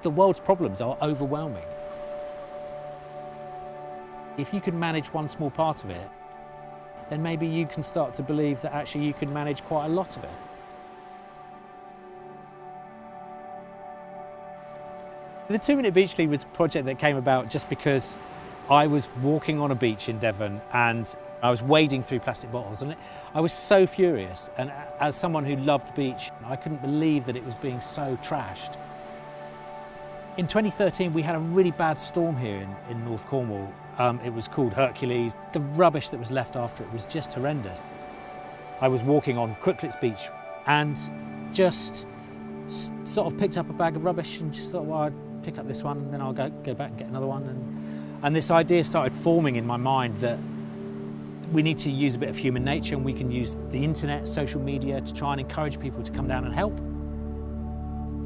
The world's problems are overwhelming. If you can manage one small part of it, then maybe you can start to believe that actually you can manage quite a lot of it. The 2 Minute Beach Clean was a project that came about just because I was walking on a beach in Devon and I was wading through plastic bottles, and I was so furious. And as someone who loved the beach, I couldn't believe that it was being so trashed. In 2013, we had a really bad storm here in North Cornwall. It was called Hercules. The rubbish that was left after it was just horrendous. I was walking on Crooklets Beach and just sort of picked up a bag of rubbish and just thought, well, I'd pick up this one and then I'll go back and get another one. And this idea started forming in my mind that we need to use a bit of human nature, and we can use the internet, social media to try and encourage people to come down and help.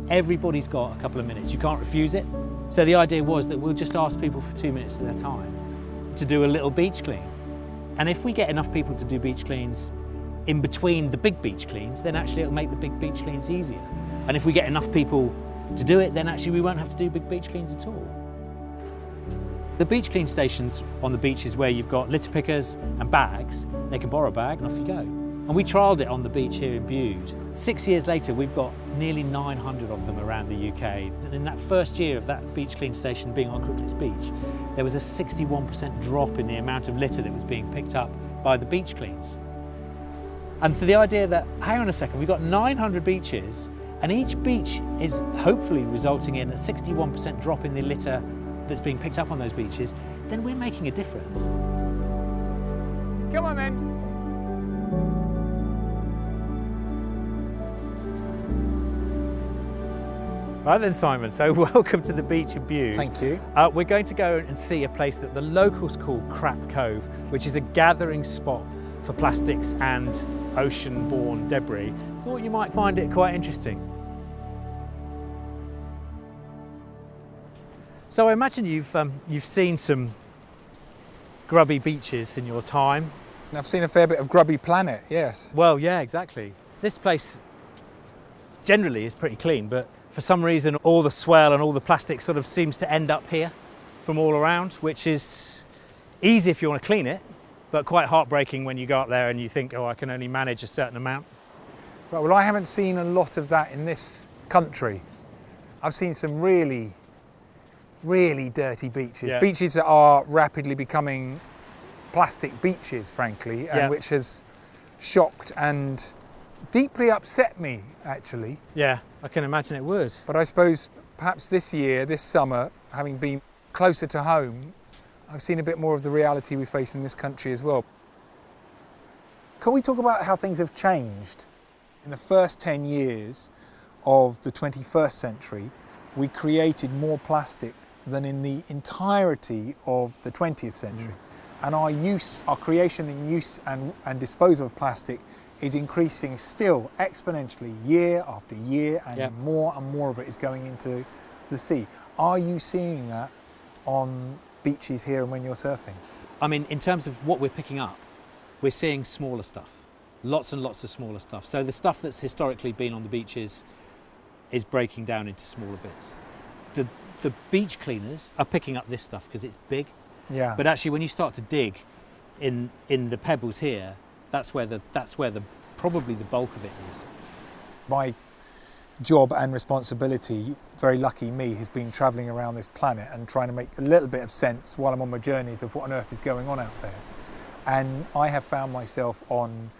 Everybody's got a couple of minutes, you can't refuse it. So the idea was that we'll just ask people for 2 minutes of their time to do a little beach clean. And if we get enough people to do beach cleans in between the big beach cleans, then actually it'll make the big beach cleans easier. And if we get enough people to do it, then actually we won't have to do big beach cleans at all. The beach clean stations on the beach is where you've got litter pickers and bags. They can borrow a bag and off you go. And we trialled it on the beach here in Bude. 6 years later, we've got nearly 900 of them around the UK. And in that first year of that beach clean station being on Crooklets Beach, there was a 61% drop in the amount of litter that was being picked up by the beach cleans. And so the idea that, hang on a second, we've got 900 beaches, and each beach is hopefully resulting in a 61% drop in the litter that's being picked up on those beaches, then we're making a difference. Come on then. Right then, Simon, so welcome to the beach in Bude. Thank you. We're going to go and see a place that the locals call Crap Cove, which is a gathering spot for plastics and ocean-borne debris. Thought you might find it quite interesting. So I imagine you've seen some grubby beaches in your time. And I've seen a fair bit of grubby planet, yes. Well, yeah, exactly. This place generally is pretty clean, but for some reason all the swell and all the plastic sort of seems to end up here from all around, which is easy if you want to clean it, but quite heartbreaking when you go up there and you think, oh, I can only manage a certain amount. Right, well, I haven't seen a lot of that in this country. I've seen some really dirty beaches. Yeah. Beaches that are rapidly becoming plastic beaches, frankly, and Yeah. which has shocked and deeply upset me, actually. Yeah, I can imagine it would. But I suppose perhaps this year, this summer, having been closer to home, I've seen a bit more of the reality we face in this country as well. Can we talk about how things have changed? In the first 10 years of the 21st century, we created more plastic than in the entirety of the 20th century. And our creation and use and disposal of plastic is increasing still exponentially year after year, and more of it is going into the sea. Are you seeing that on beaches here and when you're surfing? I mean, in terms of what we're picking up, we're seeing smaller stuff. Lots and lots of smaller stuff. So the stuff that's historically been on the beaches is breaking down into smaller bits. The beach cleaners are picking up this stuff because it's big. Yeah. But actually, when you start to dig in the pebbles here, that's where probably the bulk of it is. My job and responsibility, very lucky me, has been travelling around this planet and trying to make a little bit of sense while I'm on my journeys of what on earth is going on out there. And I have found myself on,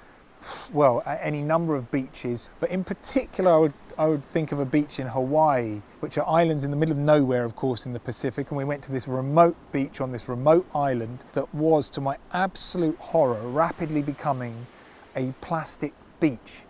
well, any number of beaches, but in particular I would think of a beach in Hawaii, which are islands in the middle of nowhere, of course, in the Pacific, and we went to this remote beach on this remote island that was, to my absolute horror, rapidly becoming a plastic beach.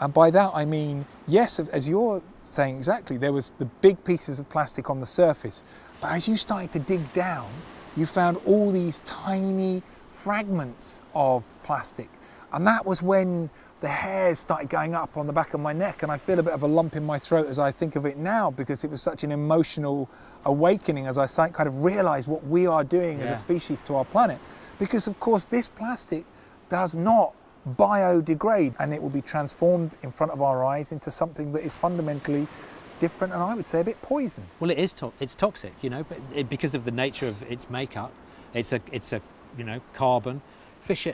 And by that I mean, yes, as you're saying exactly, there was the big pieces of plastic on the surface, but as you started to dig down, you found all these tiny fragments of plastic. And that was when the hairs started going up on the back of my neck, and I feel a bit of a lump in my throat as I think of it now, because it was such an emotional awakening as I kind of realised what we are doing as a species to our planet. Because of course this plastic does not biodegrade, and it will be transformed in front of our eyes into something that is fundamentally different and I would say a bit poisoned. Well, it's toxic, you know, but because of the nature of its makeup, it's a carbon. Fish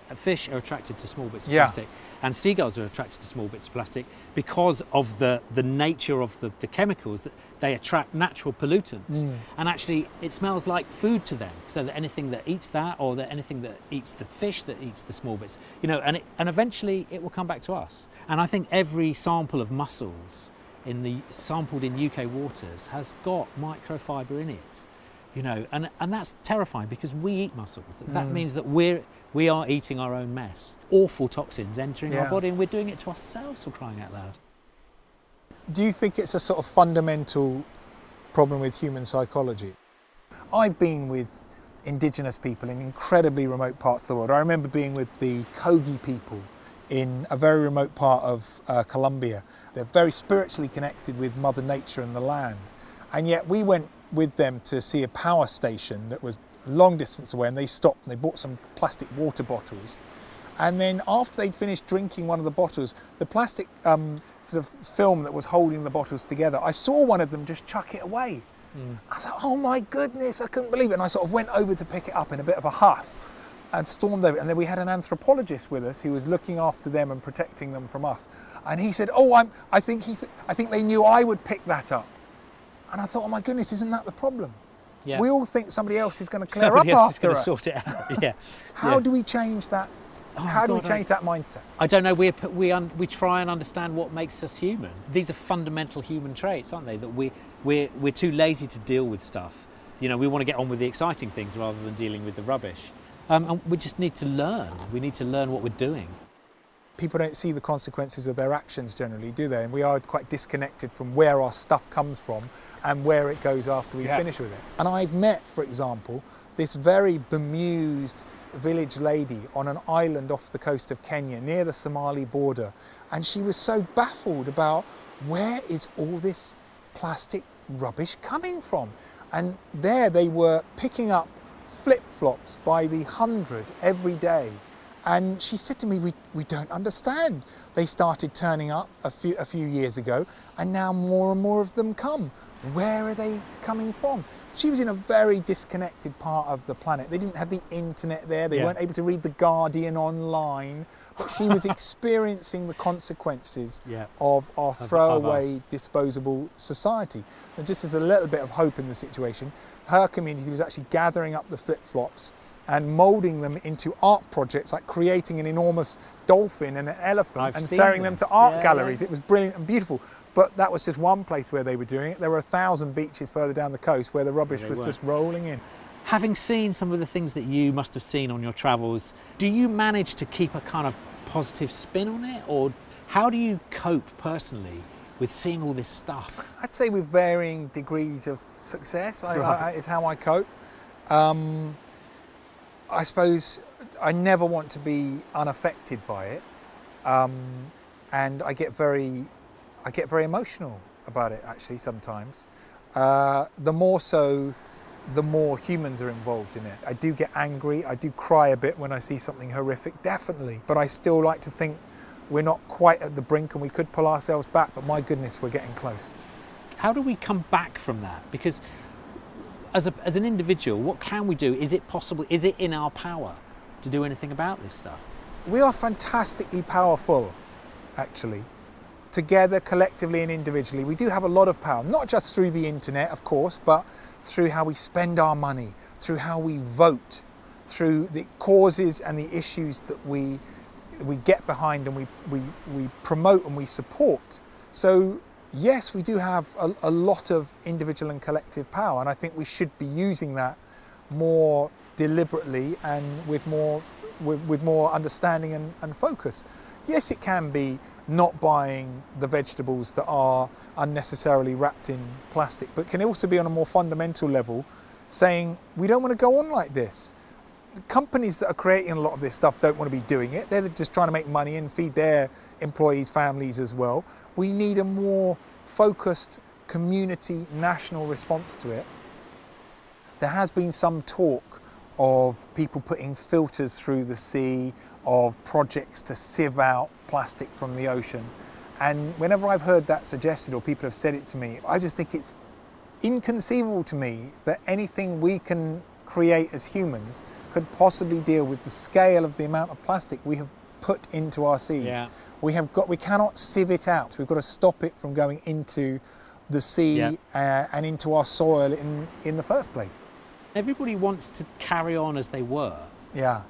are attracted to small bits of plastic, and seagulls are attracted to small bits of plastic because of the nature of the chemicals, that they attract natural pollutants. And actually it smells like food to them, so that anything that eats that, or that anything that eats the fish that eats the small bits, you know, and eventually it will come back to us. And I think every sample of mussels sampled in UK waters has got microfiber in it, you know, and that's terrifying because we eat mussels. That means that we are eating our own mess. Awful toxins entering our body, and we're doing it to ourselves, for crying out loud. Do you think it's a sort of fundamental problem with human psychology? I've been with indigenous people in incredibly remote parts of the world. I remember being with the Kogi people in a very remote part of Colombia. They're very spiritually connected with Mother Nature and the land. And yet we went with them to see a power station that was a long distance away, and they stopped and they bought some plastic water bottles. And then after they'd finished drinking one of the bottles, the plastic sort of film that was holding the bottles together, I saw one of them just chuck it away. I was like, oh my goodness, I couldn't believe it. And I sort of went over to pick it up in a bit of a huff and stormed over. And then we had an anthropologist with us who was looking after them and protecting them from us. And he said, oh, I think they knew I would pick that up. And I thought, oh my goodness, isn't that the problem? Yeah. We all think somebody else is going to clear up after us. Sort it out. Yeah. How do we change that? How do we change that mindset? I don't know. We try and understand what makes us human. These are fundamental human traits, aren't they? That we're too lazy to deal with stuff. You know, we want to get on with the exciting things rather than dealing with the rubbish. And we just need to learn. We need to learn what we're doing. People don't see the consequences of their actions generally, do they? And we are quite disconnected from where our stuff comes from and where it goes after we finish with it. And I've met, for example, this very bemused village lady on an island off the coast of Kenya near the Somali border, and she was so baffled about where is all this plastic rubbish coming from. And there they were picking up flip-flops by the 100 every day. And she said to me, we don't understand. They started turning up a few years ago, and now more and more of them come. Where are they coming from? She was in a very disconnected part of the planet. They didn't have the internet there. They weren't able to read The Guardian online. But she was experiencing the consequences of our throwaway, disposable society. And just as a little bit of hope in the situation, her community was actually gathering up the flip-flops and moulding them into art projects, like creating an enormous dolphin and an elephant and selling them to art galleries. It was brilliant and beautiful. But that was just one place where they were doing it. There were 1,000 beaches further down the coast where the rubbish was just rolling in. Having seen some of the things that you must have seen on your travels, do you manage to keep a kind of positive spin on it? Or how do you cope personally with seeing all this stuff? I'd say with varying degrees of success is how I cope. I suppose I never want to be unaffected by it, and I get very emotional about it actually sometimes. The more so, the more humans are involved in it. I do get angry, I do cry a bit when I see something horrific, definitely, but I still like to think we're not quite at the brink and we could pull ourselves back, but my goodness, we're getting close. How do we come back from that? Because as an individual, what can we do? Is it possible, is it in our power to do anything about this stuff? We are fantastically powerful, actually. Together, collectively and individually, we do have a lot of power, not just through the internet, of course, but through how we spend our money, through how we vote, through the causes and the issues that we get behind and we promote and we support. So yes, we do have a lot of individual and collective power, and I think we should be using that more deliberately and with more understanding and focus. Yes, it can be not buying the vegetables that are unnecessarily wrapped in plastic, but can also be on a more fundamental level saying we don't want to go on like this. Companies that are creating a lot of this stuff don't want to be doing it. They're just trying to make money and feed their employees' families as well. We need a more focused community, national response to it. There has been some talk of people putting filters through the sea, of projects to sieve out plastic from the ocean. And whenever I've heard that suggested or people have said it to me, I just think it's inconceivable to me that anything we can create as humans could possibly deal with the scale of the amount of plastic we have put into our seas. Yeah. We cannot sieve it out. We've got to stop it from going into the sea and into our soil in the first place. Everybody wants to carry on as they were. Yeah.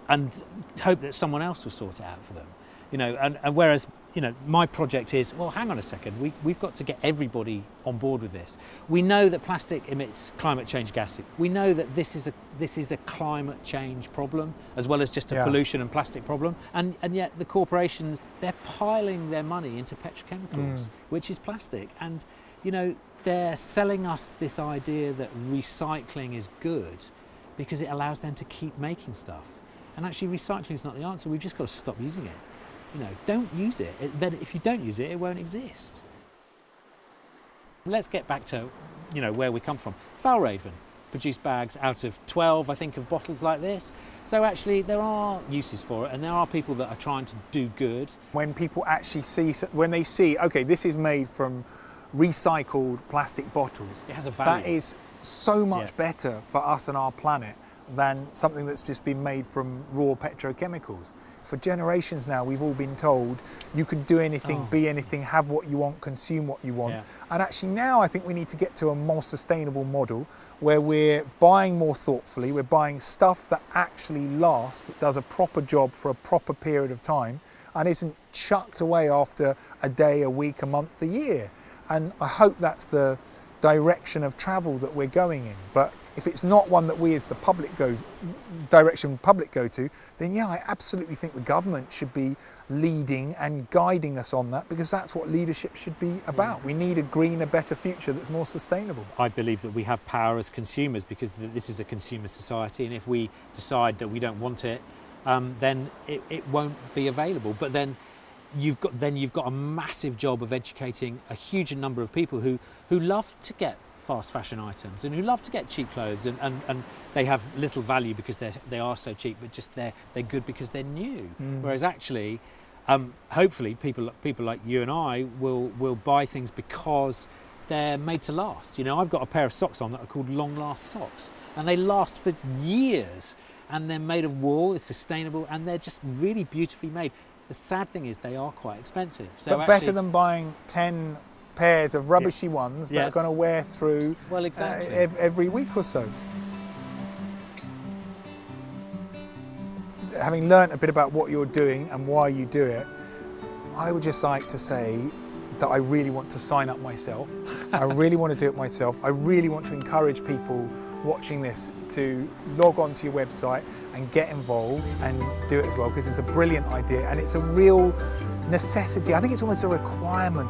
And hope that someone else will sort it out for them. And whereas, my project is, well, hang on a second, we've got to get everybody on board with this. We know that plastic emits climate change gases. We know that this is a climate change problem, as well as just a pollution and plastic problem. And yet the corporations, they're piling their money into petrochemicals, which is plastic. And, they're selling us this idea that recycling is good because it allows them to keep making stuff. And actually recycling is not the answer. We've just got to stop using it. Don't use it. Then if you don't use it, it won't exist. Let's get back to, where we come from. Fjallraven produced bags out of 12, I think, of bottles like this. So actually there are uses for it, and there are people that are trying to do good. When people actually see, okay, this is made from recycled plastic bottles, it has a value. That is so much better for us and our planet than something that's just been made from raw petrochemicals. For generations now, we've all been told you can do anything, be anything, have what you want, consume what you want. And actually now I think we need to get to a more sustainable model where we're buying more thoughtfully, we're buying stuff that actually lasts, that does a proper job for a proper period of time and isn't chucked away after a day, a week, a month, a year. And I hope that's the direction of travel that we're going in. But if it's not one that we as the public go to, then I absolutely think the government should be leading and guiding us on that, because that's what leadership should be about. We need a greener, better future that's more sustainable. I believe that we have power as consumers because this is a consumer society, and if we decide that we don't want it, then it won't be available. But then you've got a massive job of educating a huge number of people who love to get fast fashion items and who love to get cheap clothes, and they have little value because they are so cheap, but just they're good because they're new. Whereas actually, hopefully people like you and I will buy things because they're made to last. I've got a pair of socks on that are called Long Last socks, and they last for years, and they're made of wool, it's sustainable, and they're just really beautifully made. The sad thing is they are quite expensive. So but better than buying 10 pairs of rubbishy ones that are going to wear through every week or so. Having learnt a bit about what you're doing and why you do it, I would just like to say that I really want to sign up myself. I really want to do it myself. I really want to encourage people watching this to log on to your website and get involved and do it as well, because it's a brilliant idea and it's a real necessity. I think it's almost a requirement,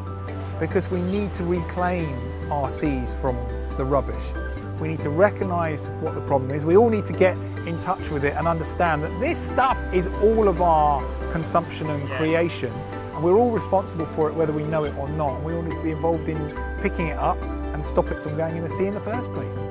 because we need to reclaim our seas from the rubbish. We need to recognise what the problem is. We all need to get in touch with it and understand that this stuff is all of our consumption and creation, and we're all responsible for it whether we know it or not. And we all need to be involved in picking it up and stop it from going in the sea in the first place.